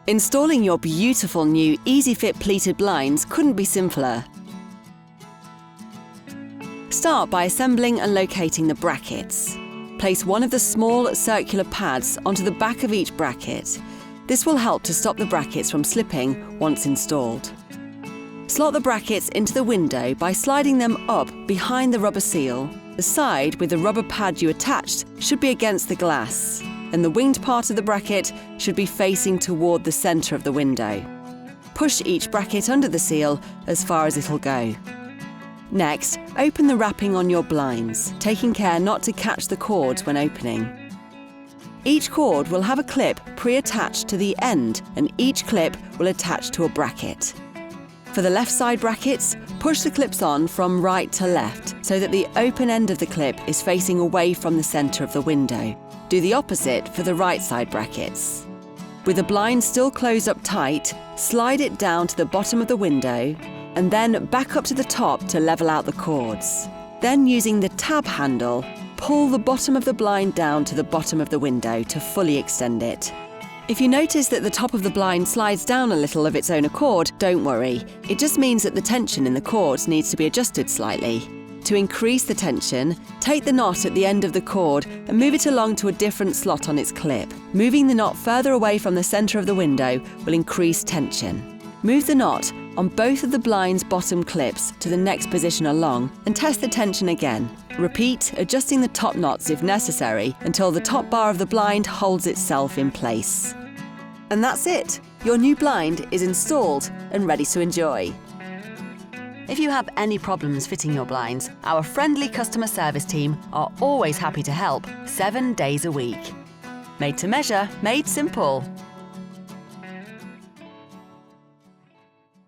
Installing your beautiful new EasiFIT pleated blinds couldn't be simpler. Start by assembling and locating the brackets. Place one of the small circular pads onto the back of each bracket. This will help to stop the brackets from slipping once installed. Slot the brackets into the window by sliding them up behind the rubber seal. The side with the rubber pad you attached should be against the glass, and the winged part of the bracket should be facing toward the centre of the window. Push each bracket under the seal as far as it'll go. Next, open the wrapping on your blinds, taking care not to catch the cords when opening. Each cord will have a clip pre-attached to the end, and each clip will attach to a bracket. For the left side brackets, push the clips on from right to left so that the open end of the clip is facing away from the centre of the window. Do the opposite for the right side brackets. With the blind still closed up tight, slide it down to the bottom of the window and then back up to the top to level out the cords. Then, using the tab handle, pull the bottom of the blind down to the bottom of the window to fully extend it. If you notice that the top of the blind slides down a little of its own accord, don't worry. It just means that the tension in the cords needs to be adjusted slightly. To increase the tension, take the knot at the end of the cord and move it along to a different slot on its clip. Moving the knot further away from the centre of the window will increase tension. Move the knot on both of the blind's bottom clips to the next position along and test the tension again. Repeat, adjusting the top knots if necessary until the top bar of the blind holds itself in place. And that's it! Your new blind is installed and ready to enjoy. If you have any problems fitting your blinds, our friendly customer service team are always happy to help 7 days a week. Made to measure, made simple.